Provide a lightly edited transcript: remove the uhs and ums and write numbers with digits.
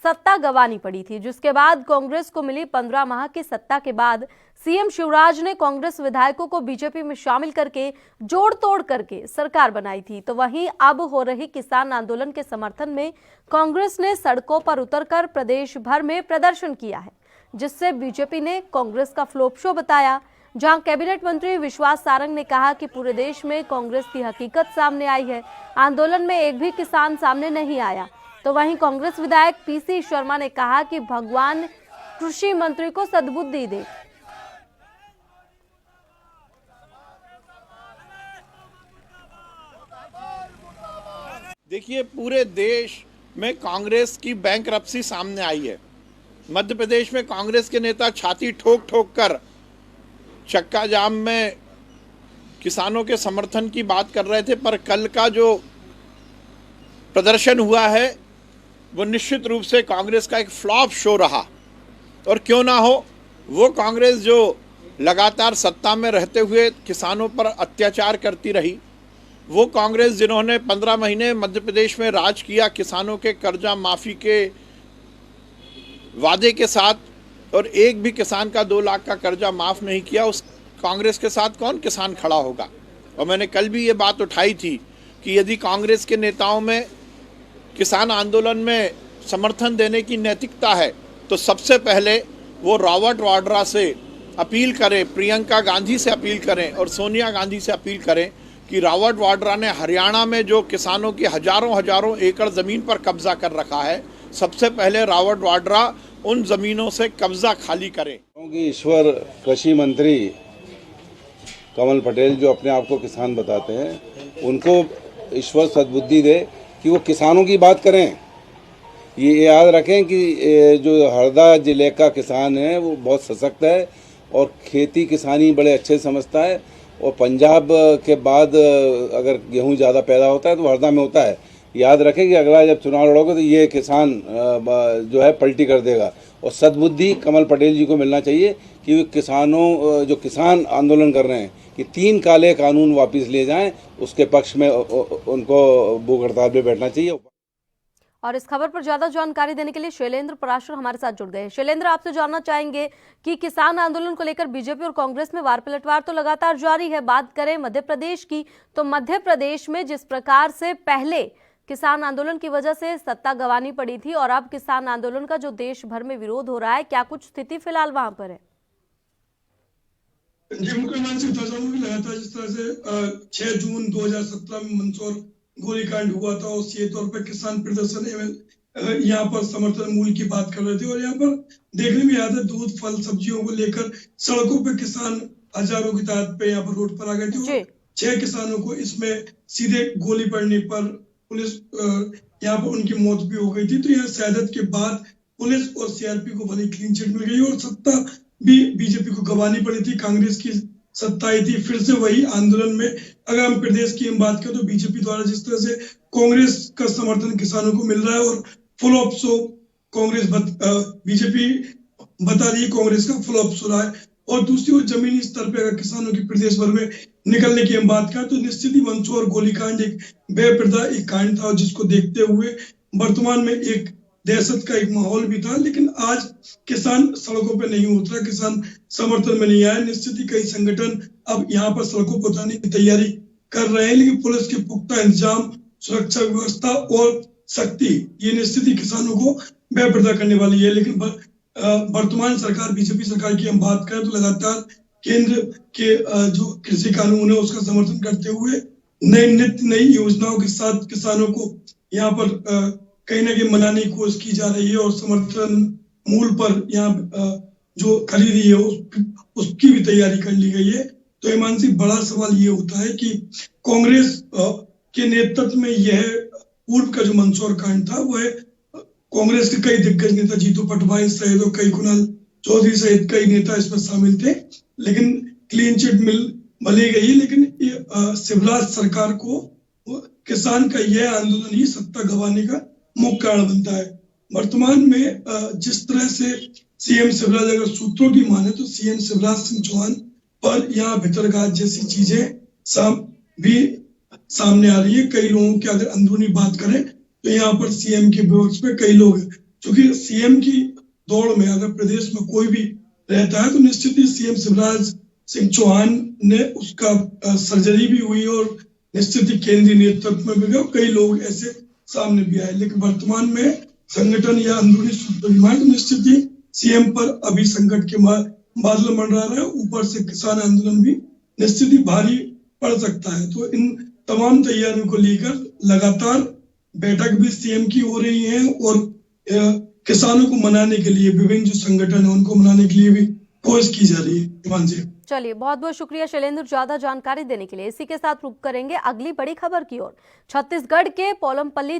सत्ता गंवानी पड़ी थी, जिसके बाद कांग्रेस को मिली 15 माह की सत्ता के बाद सीएम शिवराज ने कांग्रेस विधायकों को बीजेपी में शामिल करके जोड़ तोड़ करके सरकार बनाई थी। तो वहीं अब हो रही किसान आंदोलन के समर्थन में कांग्रेस ने सड़कों पर उतरकर प्रदेश भर में प्रदर्शन किया है, जिससे बीजेपी ने कांग्रेस का फ्लॉप शो बताया। जहां कैबिनेट मंत्री विश्वास सारंग ने कहा कि पूरे देश में कांग्रेस की हकीकत सामने आई है, आंदोलन में एक भी किसान सामने नहीं आया। तो वहीं कांग्रेस विधायक पीसी शर्मा ने कहा कि भगवान कृषि मंत्री को सद्बुद्धि दे। देखिए, पूरे देश में कांग्रेस की बैंकरप्सी सामने आई है। मध्य प्रदेश में कांग्रेस के नेता छाती ठोक ठोक कर चक्का जाम में किसानों के समर्थन की बात कर रहे थे, पर कल का जो प्रदर्शन हुआ है वो निश्चित रूप से कांग्रेस का एक फ्लॉप शो रहा। और क्यों ना हो, वो कांग्रेस जो लगातार सत्ता में रहते हुए किसानों पर अत्याचार करती रही, वो कांग्रेस जिन्होंने 15 महीने मध्य प्रदेश में राज किया किसानों के कर्जा माफ़ी के वादे के साथ, और एक भी किसान का 2 लाख का कर्जा माफ़ नहीं किया, उस कांग्रेस के साथ कौन किसान खड़ा होगा। और मैंने कल भी ये बात उठाई थी कि यदि कांग्रेस के नेताओं में किसान आंदोलन में समर्थन देने की नैतिकता है तो सबसे पहले वो रॉबर्ट वाड्रा से अपील करें, प्रियंका गांधी से अपील करें और सोनिया गांधी से अपील करें कि रॉबर्ट वाड्रा ने हरियाणा में जो किसानों की हजारों एकड़ ज़मीन पर कब्जा कर रखा है, सबसे पहले रॉबर्ट वाड्रा उन ज़मीनों से कब्जा खाली करें। क्योंकि ईश्वर कृषि मंत्री कमल पटेल जो अपने आप को किसान बताते हैं, उनको ईश्वर सद्बुद्धि दे कि वो किसानों की बात करें। ये याद रखें कि जो हरदा जिले का किसान है वो बहुत सशक्त है और खेती किसानी बड़े अच्छे समझता है, और पंजाब के बाद अगर गेहूं ज़्यादा पैदा होता है तो हरदा में होता है। याद रखें कि अगला जब चुनाव लड़ोगे तो ये किसान जो है पलटी कर देगा। और सद्बुद्धि कमल पटेल जी को मिलना चाहिए कि किसानों जो किसान आंदोलन कर रहे हैं कि 3 काले कानून वापस लिए जाएं, उसके पक्ष में उनको भूख हड़ताल पे बैठना चाहिए। और इस खबर पर ज्यादा जानकारी देने के लिए शैलेंद्र पराशर हमारे साथ जुड़ गए। शैलेंद्र, आपसे जानना चाहेंगे कि किसान आंदोलन को लेकर बीजेपी और कांग्रेस में वार पलटवार तो लगातार जारी है। बात करें मध्य प्रदेश की, तो मध्य प्रदेश में जिस प्रकार से पहले किसान आंदोलन की वजह से सत्ता गंवानी पड़ी थी और अब किसान आंदोलन का जो देश भर में विरोध हो रहा है, क्या कुछ स्थिति फिलहाल वहां पर है? जी, मुख्यमंत्री लगातार जिस तरह से 6 जून 2017 में मंदसौर गोलीकांड हुआ था, उसी तौर पर किसान प्रदर्शन एवं यहाँ पर समर्थन मूल्य की बात कर रहे थे। और यहाँ पर देखने में आता है दूध फल सब्जियों को लेकर सड़कों पे किसान हजारों की तादाद पे यहाँ पर रोड पर आ गए थे। 6 किसानों को इसमें सीधे गोली पड़ने पर पुलिस यहाँ पर उनकी मौत भी हो गई थी। तो यहाँ शहादत के बाद पुलिस और सीआरपी को भली क्लीन चिट मिल गई और सत्ता भी बीजेपी को गंवानी पड़ी थी। कांग्रेस की सत्ता आई थी, फिर से वही आंदोलन में। अगर हम प्रदेश की हम बात करें तो बीजेपी द्वारा जिस तरह से कांग्रेस का समर्थन किसानों को मिल रहा है और full of show Congress BJP बता रही है कांग्रेस का फुल ऑफ शो रहा है। और दूसरी ओर जमीनी स्तर पे अगर किसानों की प्रदेश भर में निकलने की हम बात करें तो निश्चित ही मंदसौर गोलीकांड एक बेपर्दा एक कांड था, जिसको देखते हुए वर्तमान में एक दहशत का एक माहौल भी था। लेकिन आज किसान सड़कों पे नहीं उतरा, किसान समर्थन में नहीं आया। निश्चित ही कई संगठन अब यहाँ पर सड़कों पर उतरने की तैयारी कर रहे हैं, लेकिन पुलिस के पुख्ता इंतजाम, सुरक्षा व्यवस्था और सख्ती ये निश्चित ही किसानों को बेपर्दा करने वाली है। लेकिन वर्तमान सरकार बीजेपी सरकार की हम बात करें तो लगातार केंद्र के जो कृषि कानून है उसका समर्थन करते हुए नई योजनाओं के साथ किसानों को यहाँ पर कहीं ना कहीं मनाने की कोशिश की जा रही है और समर्थन मूल्य पर यहाँ जो खरीदी है उसकी भी तैयारी कर ली गई है। तो हिमांशी, बड़ा सवाल ये होता है कि कांग्रेस के नेतृत्व में यह पूर्व का जो मंदसौर कांड था वह कांग्रेस के कई दिग्गज नेता जीतू पटवारी सहित और कई कुणाल चौधरी सहित कई नेता इसमें शामिल थे, लेकिन क्लीन चिट मिल भली गई। लेकिन शिवराज सरकार को किसान का यह आंदोलन ही सत्ता गंवाने का मुख्य कारण बनता है। वर्तमान में जिस तरह से सीएम शिवराज, अगर सूत्रों की माने तो सीएम शिवराज सिंह चौहान पर यहाँ भितरघात जैसी चीजें भी सामने आ रही है। कई लोगों की अगर अंदरूनी बात करें तो यहाँ पर सीएम के विपक्ष में कई लोग क्योंकि सीएम की दौड़ में अगर प्रदेश में कोई भी रहता है तो निश्चित ही सीएम शिवराज सिंह चौहान ने उसका सर्जरी भी हुई और निश्चित ही केंद्रीय नेतृत्व में भी गए, कई लोग ऐसे सामने भी आए। लेकिन वर्तमान में संगठन या अंदरूनी सूत्रों की तो निश्चित ही सीएम पर अभी संकट के बादल मंडरा रहे हैं। ऊपर से किसान आंदोलन भी निश्चित ही भारी पड़ सकता है। तो इन तमाम तैयारियों को लेकर लगातार बैठक भी सीएम की हो रही है और किसानों को मनाने के लिए विभिन्न जो संगठन है उनको मनाने के लिए भी कोशिश की जा रही है। ईमान जी, चलिए, बहुत बहुत शुक्रिया शैलेंद्र, ज्यादा जानकारी देने के लिए। इसी के साथ रुक करेंगे अगली बड़ी खबर की ओर। छत्तीसगढ़ के पोलमपल्ली